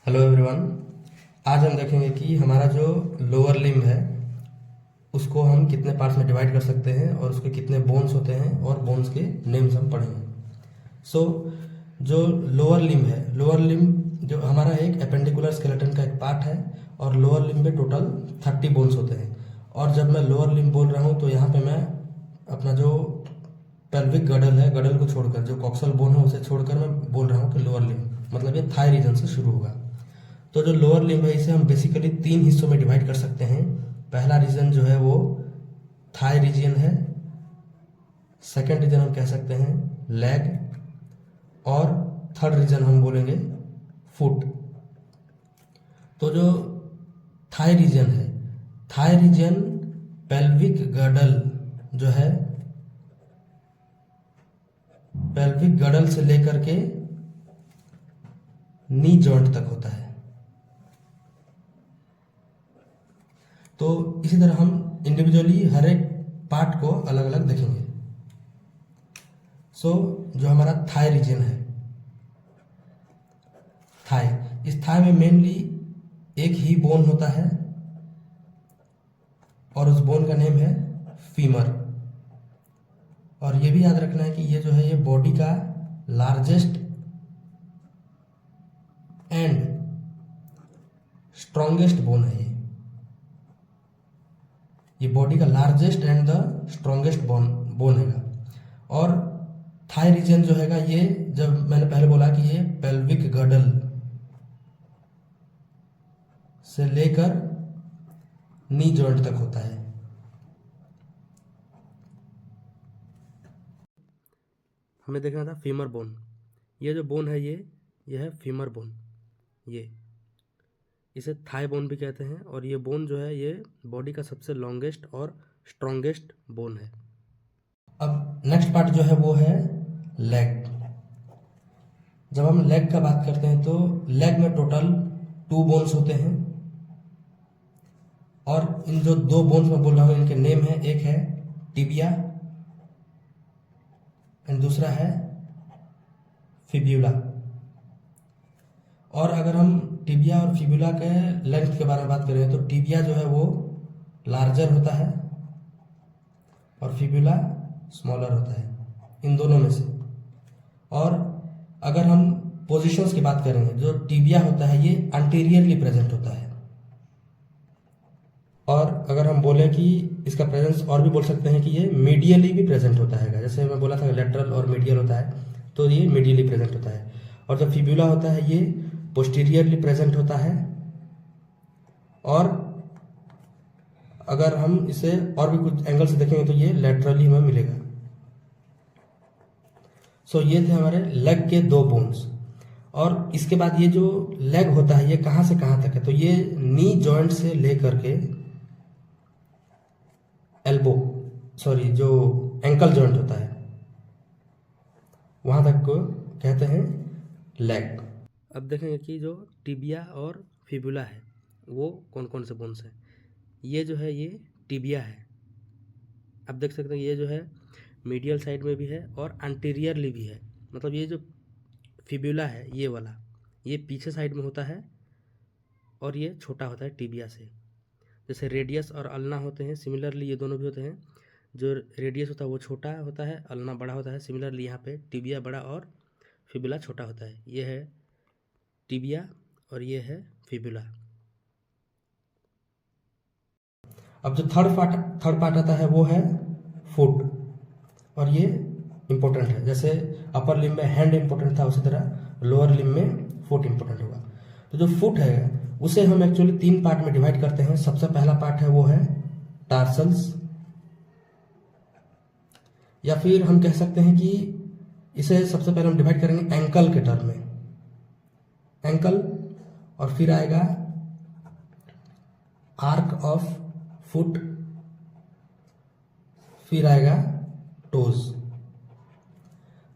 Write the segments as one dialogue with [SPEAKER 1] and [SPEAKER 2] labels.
[SPEAKER 1] Hello everyone. आज हम देखेंगे कि हमारा जो लोअर लिम्ब है उसको हम कितने पार्ट्स में डिवाइड कर सकते हैं और उसके कितने बोन्स होते हैं और बोन्स के नेम्स हम पढ़ेंगे। जो लोअर लिम्ब है, लोअर लिम्ब जो हमारा एक एपेंडिकुलर स्केलेटन का एक पार्ट है और लोअर लिम्ब में टोटल 30 बोन्स होते हैं। और जब मैं लोअर लिम्ब बोल रहा हूँ तो यहाँ पे मैं अपना जो पेल्विक गडल है, गडल को छोड़कर जो कॉक्सल बोन है उसे छोड़कर मैं बोल रहा हूँ कि लोअर लिम्ब, मतलब ये थाई रीजन से शुरू होगा। तो जो लोअर लिम्ब है इसे हम बेसिकली 3 हिस्सों में डिवाइड कर सकते हैं। पहला रीजन जो है वो थाई रीजन है, सेकंड रीजन हम कह सकते हैं लेग, और थर्ड रीजन हम बोलेंगे फुट। तो जो थाई रीजन है, थाई रीजन पेल्विक गडल जो है, पेल्विक गडल से लेकर के नी जॉइंट तक होता है। तो इसी तरह हम इंडिविजुअली हर एक पार्ट को अलग अलग देखेंगे। जो हमारा थाई रीजन है, थाई, इस थाई में मेनली एक ही बोन होता है और उस बोन का नेम है फीमर। और ये भी याद रखना है कि ये जो है ये बॉडी का लार्जेस्ट एंड स्ट्रॉन्गेस्ट बोन है। ये बॉडी का largest and the strongest bone है। और थाई रीजन जो हैगा ये, जब मैंने पहले बोला कि ये पेल्विक गडल से लेकर नी जॉइंट तक होता है। हमें देखना था फीमर बोन। ये जो बोन है ये है फीमर बोन। ये इसे थाई बोन भी कहते हैं और ये बोन जो है ये बॉडी का सबसे लॉन्गेस्ट और स्ट्रॉन्गेस्ट बोन है। अब नेक्स्ट पार्ट जो है वो है लेग। जब हम लेग का बात करते हैं तो लेग में टोटल 2 बोन्स होते हैं और इन जो 2 बोन्स में बोल रहा हूँ इनके नेम है, एक है टिबिया एंड दूसरा है फिब्यूला। और अगर हम टिबिया और फिब्यूला के लेंथ के बारे में बात करें तो टिबिया जो है वो लार्जर होता है और फिब्यूला स्मॉलर होता है, इन दोनों में से। और अगर हम पोजीशंस की बात करेंगे, जो टिबिया होता है ये अंटीरियरली प्रेजेंट होता है। और अगर हम बोले कि इसका प्रेजेंस और भी बोल सकते हैं कि ये मीडियली भी प्रेजेंट होता है। जैसे मैं बोला था लेटरल और मीडियल होता है, तो ये मीडियली प्रेजेंट होता है। और जो फिब्यूला होता है ये पोस्टीरियरली प्रेजेंट होता है। और अगर हम इसे और भी कुछ एंगल से देखेंगे तो ये लेटरली हमें मिलेगा। ये थे हमारे लेग के 2 बोन्स। और इसके बाद ये जो लेग होता है ये कहाँ से कहाँ तक है, तो ये नी जॉइंट से लेकर के जो एंकल जॉइंट होता है वहां तक को कहते हैं लेग। अब देखेंगे कि जो टिबिया और फिबुला है वो कौन कौन से बोन्स हैं। ये जो है ये टिबिया है। अब देख सकते हैं ये जो है मीडियल साइड में भी है और एंटीरियरली भी है। मतलब ये जो फिब्यूला है ये वाला, ये पीछे साइड में होता है और ये छोटा होता है टिबिया से। जैसे रेडियस और अल्ना होते हैं, सिमिलरली ये दोनों भी होते हैं। जो रेडियस होता है वो छोटा होता है, अल्ना बड़ा होता है। सिमिलरली यहाँ पे टिबिया बड़ा और फिब्यूला छोटा होता है। ये है टिबिया और ये है फिब्यूला। अब जो थर्ड पार्ट आता है वो है फुट, और ये इंपॉर्टेंट है। जैसे अपर लिम्ब में हैंड इंपॉर्टेंट था, उसी तरह लोअर लिम्ब में फुट इंपॉर्टेंट होगा। तो जो फुट है उसे हम एक्चुअली 3 पार्ट में डिवाइड करते हैं। सबसे पहला पार्ट है वो है टार्सल्स, या फिर हम कह सकते हैं कि इसे सबसे पहले हम डिवाइड करेंगे एंकल के टर्म में, एंकल। और फिर आएगा आर्क ऑफ फुट, फिर आएगा टोज।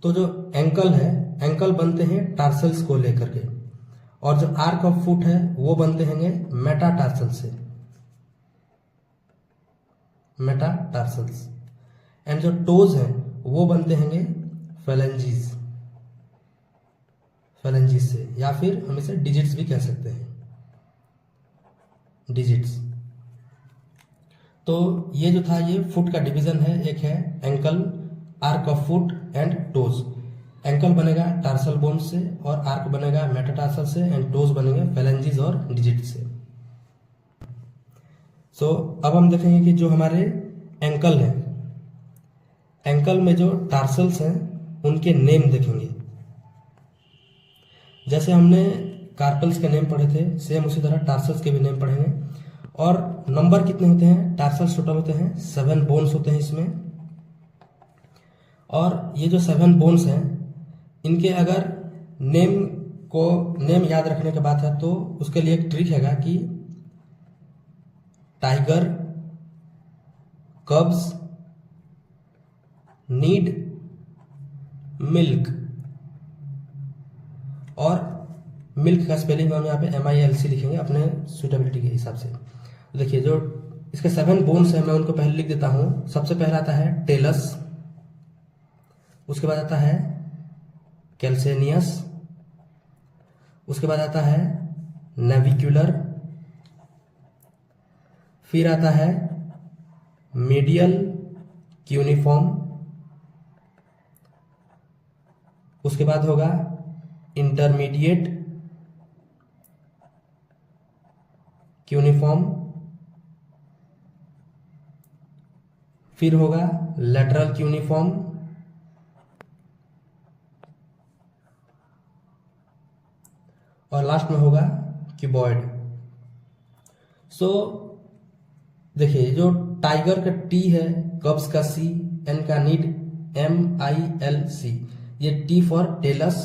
[SPEAKER 1] तो जो एंकल है, एंकल बनते हैं टार्सल्स को लेकर के, और जो आर्क ऑफ फुट है वो बनते हैं मेटाटार्सल से, मेटाटार्सल्स। एंड जो टोज है वो बनते हैं फेलेंजिस से, या फिर हम इसे डिजिट्स भी कह सकते हैं, डिजिट्स। तो ये जो था ये फुट का डिवीजन है, एक है ankle, arc of foot and toes. Ankle बनेगा टार्सल बोन से और आर्क बनेगा मेटाटार्सल से एंड टोज बनेंगे फेलेंजिस और डिजिट से। सो अब हम देखेंगे कि जो हमारे एंकल हैं, एंकल में जो टार्सल्स हैं उनके नेम देखेंगे। जैसे हमने कार्पल्स के नेम पढ़े थे, सेम उसी तरह टार्सल्स के भी नेम पढ़ेंगे। और नंबर कितने होते हैं? टार्सल्स टोटल होते हैं 7 बोन्स होते हैं इसमें। और ये जो 7 बोन्स हैं, इनके अगर नेम याद रखने के बात है तो उसके लिए एक ट्रिक हैगा कि टाइगर, कब्स, नीड, मिल्क। और मिल्क का स्पेलिंग हम यहाँ पे MILC लिखेंगे अपने सुटेबिलिटी के हिसाब से। तो देखिए जो इसके 7 बोन्स हैं मैं उनको पहले लिख देता हूँ। सबसे पहला आता है टेलस, उसके बाद आता है कैल्सेनियस, उसके बाद आता है नेविक्युलर, फिर आता है मीडियल क्यूनिफॉर्म, उसके बाद होगा इंटरमीडिएट क्यूनिफॉर्म, फिर होगा लेटरल क्यूनिफॉर्म, और लास्ट में होगा क्यूबॉइड। सो देखिए जो टाइगर का T है, कब्स का C, N का नीड MILC, ये T for talus,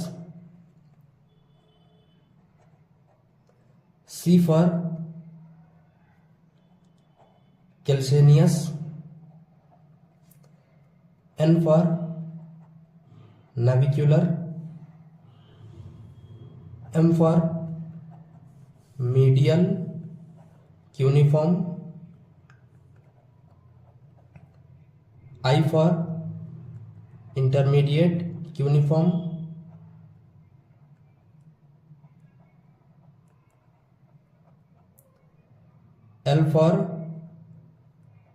[SPEAKER 1] C for calcaneus, N for navicular, M for medial cuneiform, I for intermediate cuneiform, L for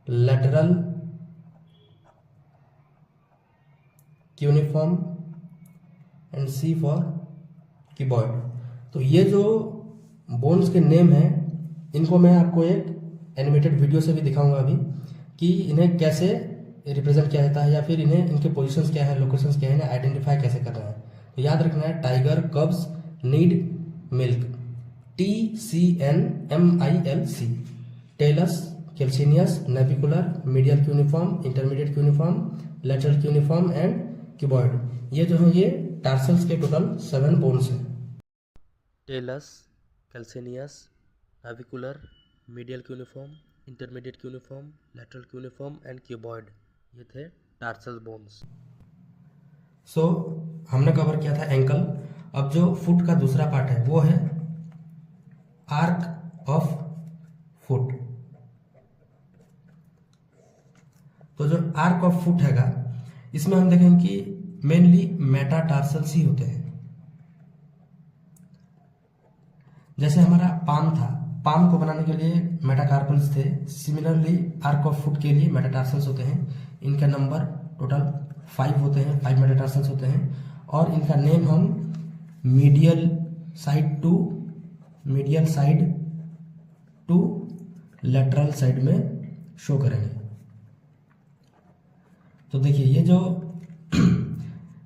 [SPEAKER 1] lateral cuneiform and C for cuboid. तो ये जो bones के name हैं इनको मैं आपको एक एनिमेटेड वीडियो से भी दिखाऊंगा अभी कि इन्हें कैसे रिप्रेजेंट किया जाता है, या फिर इन्हें इनके पोजीशंस क्या है, लोकेशंस क्या है, इन्हें आइडेंटिफाई कैसे करना है। तो याद रखना है tiger, cubs, need, milk, TCNMILC, talus, calcaneus, navicular, medial cuneiform, intermediate cuneiform, lateral cuneiform and cuboid. ये जो है ये टार्सल्स के टोटल 7 बोन्स हैं। Talus, calcaneus, navicular, medial cuneiform, intermediate cuneiform, lateral cuneiform and cuboid, ये थे टार्सल बोन्स। सो हमने cover किया था एंकल। अब जो फुट का दूसरा पार्ट है वो है आर्क ऑफ फुट। तो जो आर्क ऑफ फुट हैगा इसमें हम देखेंगे कि मेनली मेटाटार्सल्स ही होते हैं। जैसे हमारा पाम था, पाम को बनाने के लिए मेटाकार्पल्स थे, सिमिलरली आर्क ऑफ फुट के लिए मेटाटार्सल्स होते हैं। इनका नंबर टोटल 5 होते हैं, 5 मेटाटार्सल्स होते हैं, और इनका नेम हम medial side to lateral side में शो करेंगे। तो देखिए ये जो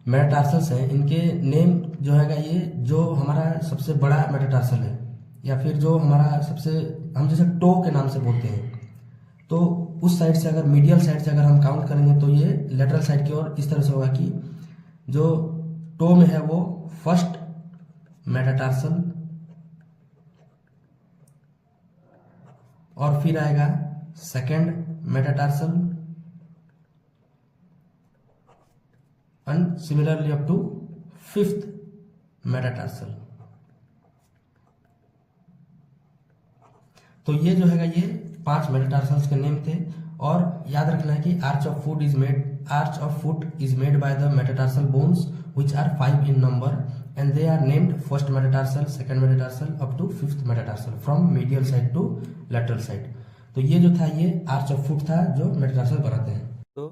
[SPEAKER 1] मेटाटार्सल्स हैं इनके नेम जो हैगा, ये जो हमारा सबसे बड़ा मेटाटार्सल है या फिर जो हमारा सबसे, हम जैसे टो के नाम से बोलते हैं, तो उस साइड से अगर मीडियल साइड से अगर हम काउंट करेंगे तो ये लेटरल साइड की ओर इस तरह से होगा कि जो टो में है वो फर्स्ट मेटाटार्सल, और फिर आएगा second metatarsal, and similarly up to 5th metatarsal. तो ये जो हैगा ये 5 मेटाटार्सल्स के नेम थे। और याद रखना है कि arch of foot is made by the metatarsal bones which are 5 in number and they are named first metatarsal, second metatarsal up to fifth metatarsal from medial side to lateral side. तो ये जो था ये arch of foot था जो metatarsal बनाते हैं। तो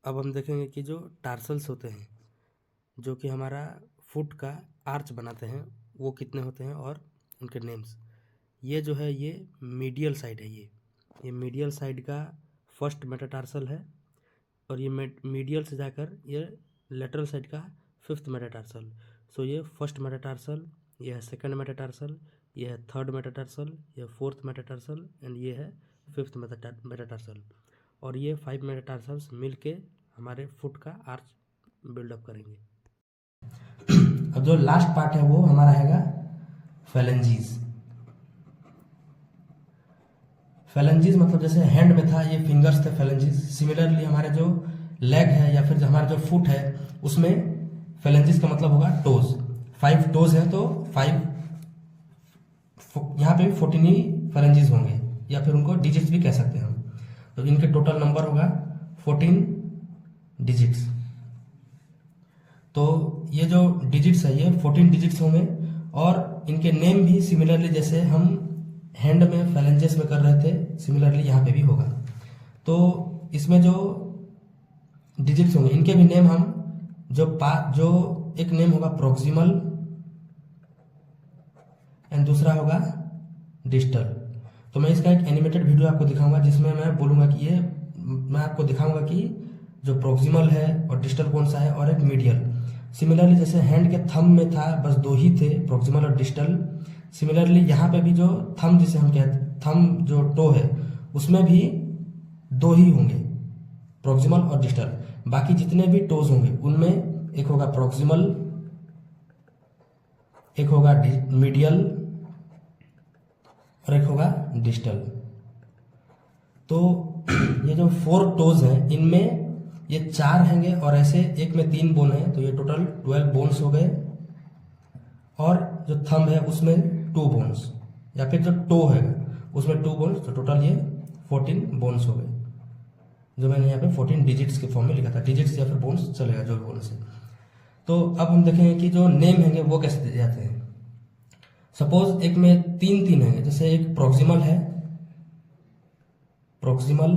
[SPEAKER 1] अब हम देखेंगे कि जो टार्सल्स होते हैं जो कि हमारा फुट का आर्च बनाते हैं वो कितने होते हैं और उनके नेम्स। ये जो है ये मीडियल साइड है, ये मीडियल साइड का फर्स्ट मेटाटार्सल है और ये मीडियल से जाकर ये लेटरल साइड का फिफ्थ मेटाटार्सल। सो ये फर्स्ट मेटाटार्सल, ये है सेकंड मेटाटार्सल, ये है थर्ड मेटाटार्सल, ये फोर्थ मेटाटार्सल एंड ये है फिफ्थ मेटाटार्सल। और ये 5 मेटाटार्सल्स मिलके हमारे फुट का आर्च बिल्डअप करेंगे। अब जो लास्ट पार्ट है वो हमारा हैगा फेलेंजीज। फेलेंजीज मतलब जैसे हैंड में था ये फिंगर्स थे फेलेंजीज, सिमिलरली हमारे जो लेग है या फिर हमारा जो फुट है उसमें फेलेंजीज का मतलब होगा टोज। 5 टोज है तो 5 यहाँ पे भी 14 ही फेलेंजीज होंगे या फिर उनको डिजिट्स भी कह सकते हैं हम। तो इनके टोटल नंबर होगा 14 डिजिट्स। तो ये जो डिजिट्स है ये 14 डिजिट्स होंगे और इनके नेम भी सिमिलरली जैसे हम हैंड में फेलेंजेस में कर रहे थे सिमिलरली यहाँ पे भी होगा। तो इसमें जो डिजिट्स होंगे इनके भी नेम हम जो एक नेम होगा प्रोक्सिमल एंड दूसरा होगा डिस्टल। तो मैं इसका एक एनिमेटेड वीडियो आपको दिखाऊंगा जिसमें मैं बोलूँगा कि मैं आपको दिखाऊंगा कि जो प्रोक्सिमल है और डिस्टल कौन सा है और एक मीडियल। सिमिलरली जैसे हैंड के थंब में था बस 2 ही थे प्रोक्सिमल और डिस्टल, सिमिलरली यहाँ पे भी जो थंब जिसे हम कहते थंब जो टो है उसमें भी 2 ही होंगे प्रोक्सिमल और डिस्टल। बाकी जितने भी टोज होंगे उनमें एक होगा प्रोक्सिमल, एक होगा मीडियल और एक होगा डिस्टल। तो ये जो 4 टोज हैं इनमें ये 4 हैंगे और ऐसे एक में 3 बोन है तो ये टोटल 12 बोन्स हो गए। और जो थंब है उसमें 2 बोन्स या फिर जो टो है उसमें 2 बोन्स, तो टोटल ये 14 बोन्स हो गए जो मैंने यहाँ पे 14 डिजिट्स के फॉर्म में लिखा था। डिजिट्स या फिर बोन्स चलेगा जो भी बोन्स है। तो अब हम देखेंगे कि जो नेम हैंगे वो कैसे दिए जाते हैं। सपोज एक में 3 हैंगे, जैसे एक प्रोक्सिमल है, प्रोक्सिमल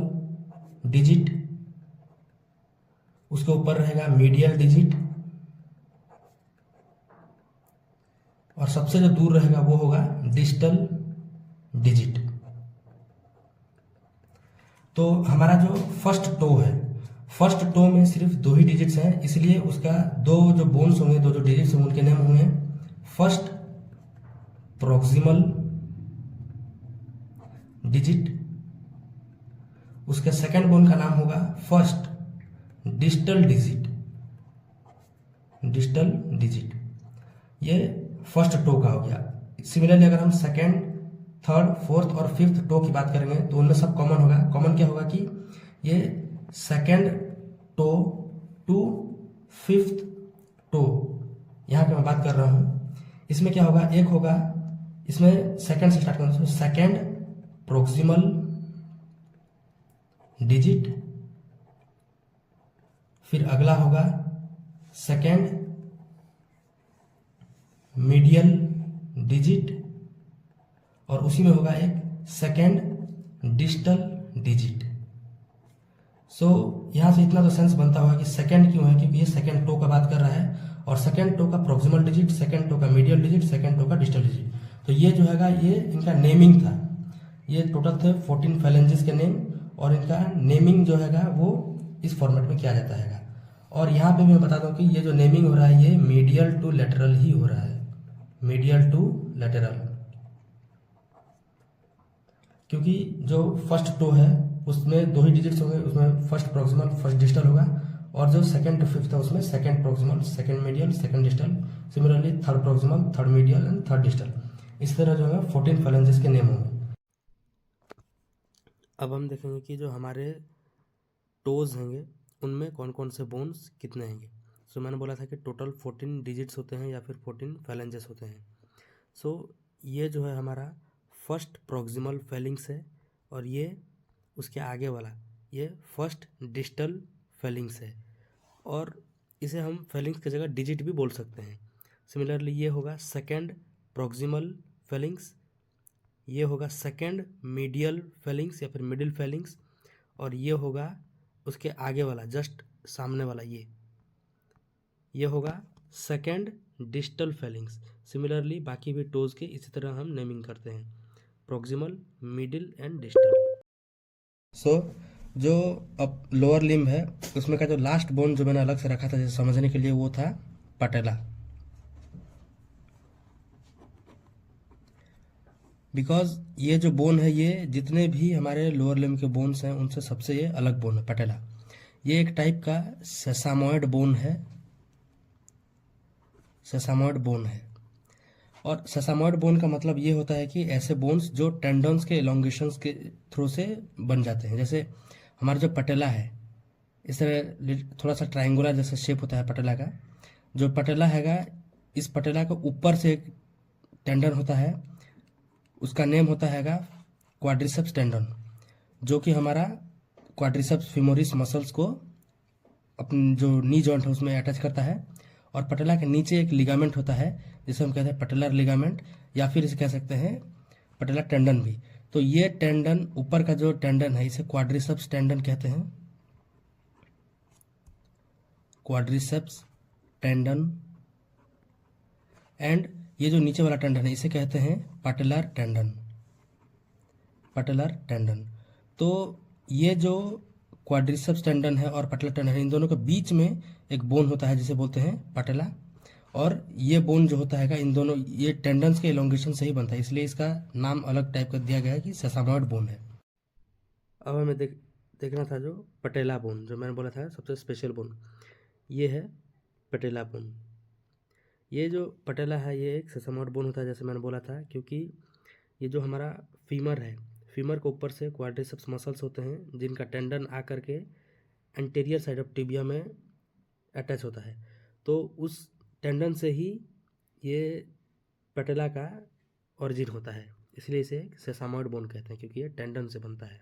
[SPEAKER 1] डिजिट, उसके ऊपर रहेगा मीडियल डिजिट और सबसे जो दूर रहेगा वो होगा डिस्टल डिजिट। तो हमारा जो फर्स्ट टो है, फर्स्ट टो में सिर्फ 2 ही डिजिट्स हैं इसलिए उसका 2 जो बोन्स होंगे, 2 जो डिजिट्स होंगे उनके नेम होंगे फर्स्ट प्रोक्सिमल डिजिट, उसके सेकंड बोन का नाम होगा first distal digit, distal digit. ये फर्स्ट टो का हो गया। सिमिलरली अगर हम सेकंड, थर्ड, फोर्थ और फिफ्थ टो की बात करेंगे तो उनमें सब कॉमन होगा। कॉमन क्या होगा कि ये second toe to fifth toe, यहाँ पे मैं बात कर रहा हूँ, इसमें क्या होगा, एक होगा इसमें सेकंड से स्टार्ट करना, सेकंड प्रोक्सिमल डिजिट, फिर अगला होगा सेकंड मीडियल डिजिट और उसी में होगा एक सेकंड डिस्टल डिजिट। सो यहां से इतना तो सेंस बनता हुआ कि सेकंड क्यों है, क्योंकि ये सेकंड टो का बात कर रहा है और सेकंड टो का प्रोक्सिमल डिजिट, सेकंड टो का मीडियल डिजिट, सेकंड टो का डिस्टल डिजिट। तो ये जो हैगा ये इनका नेमिंग था। ये टोटल थे 14 फेलेंजेस के नेम और इनका नेमिंग जो हैगा वो इस फॉर्मेट में किया जाता है। और यहाँ पे मैं बता दूं कि ये जो नेमिंग हो रहा है ये मीडियल टू लेटरल ही हो रहा है, मीडियल टू लेटरल, क्योंकि जो फर्स्ट टो है उसमें 2 ही डिजिट्स होंगे, उसमें फर्स्ट प्रोक्सिमल फर्स्ट डिस्टल होगा और जो सेकंड टू फिफ्थ है उसमें second proximal second medial second distal, similarly third proximal third medial and third distal. इस तरह जो है 14 फेलेंजेस के नेम होंगे। अब हम देखेंगे कि जो हमारे टोज होंगे उनमें कौन कौन से बोन्स कितने होंगे। सो मैंने बोला था कि टोटल 14 डिजिट्स होते हैं या फिर 14 फेलेंजेस होते हैं। सो ये जो है हमारा फर्स्ट प्रोक्सिमल फेलिंग्स है और ये उसके आगे वाला ये फर्स्ट डिस्टल फेलिंग्स है और इसे हम फेलिंग्स की जगह डिजिट भी बोल सकते हैं। सिमिलरली ये होगा सेकेंड प्रॉक्सिमल फेलिंग्स, ये होगा सेकेंड मीडियल फेलिंग्स या फिर मिडिल फेलिंग्स, और ये होगा उसके आगे वाला जस्ट सामने वाला ये होगा सेकेंड डिस्टल फेलिंग्स। सिमिलरली बाकी भी टोज के इसी तरह हम नेमिंग करते हैं, प्रॉक्सिमल, मिडिल एंड डिस्टल। सो जो अब लोअर लिम्ब है उसमें का जो लास्ट बोन जो मैंने अलग से रखा था जैसे समझने के लिए, वो था पटेला। बिकॉज ये जो बोन है ये जितने भी हमारे लोअर लिम्ब के बोन्स हैं उनसे सबसे ये अलग बोन है पटेला। ये एक टाइप का सेसामॉइड बोन है, सेसामॉइड बोन है। और सेसामॉइड बोन का मतलब ये होता है कि ऐसे बोन्स जो टेंडन्स के एलोंगेशंस के थ्रू से बन जाते हैं। जैसे हमारा जो पटेला है इस तरह थोड़ा सा ट्रायंगुलर जैसा शेप होता है पटेला का। जो पटेला हैगा, इस पटेला के ऊपर से एक टेंडन होता है, उसका नेम होता हैगा क्वाड्रिसेप्स टेंडन, जो कि हमारा क्वाड्रिसेप्स फिमोरिस मसल्स को अपनी जो नी जॉइंट है उसमें अटैच करता है। और पटेला के नीचे एक लिगामेंट होता है जिसे हम कहते हैं पटेलर लिगामेंट, या फिर इसे कह सकते हैं पटेलर टेंडन भी। तो ये टेंडन, ऊपर का जो टेंडन है इसे क्वाड्रिसेप्स टेंडन कहते हैं, क्वाड्रिसेप्स टेंडन। एंड ये जो नीचे वाला टेंडन है इसे कहते हैं पटेलर टेंडन, पटेलर टेंडन। तो ये जो क्वाड्रिसेप्स टेंडन है और पटेलर टेंडन है, इन दोनों के बीच में एक बोन होता है जिसे बोलते हैं पटेला। और ये बोन जो होता है इन दोनों ये टेंडन्स के एलोंगेशन से ही बनता है, इसलिए इसका नाम अलग टाइप का दिया गया है कि सेसामॉइड बोन है। अब हमें देखना था जो पटेला बोन, जो मैंने बोला था सबसे स्पेशल बोन, ये है पटेला बोन। ये जो पटेला है ये एक सेसामॉइड बोन होता है जैसे मैंने बोला था, क्योंकि ये जो हमारा फीमर है, फीमर के ऊपर से क्वाड्रिसेप्स मसल्स होते हैं जिनका टेंडन आकर के एंटीरियर साइड ऑफ टिबिया में अटैच होता है। तो उस टेंडन से ही ये पटेला का ओरिजिन होता है, इसलिए इसे सेसामॉइड बोन कहते हैं, क्योंकि ये टेंडन से बनता है।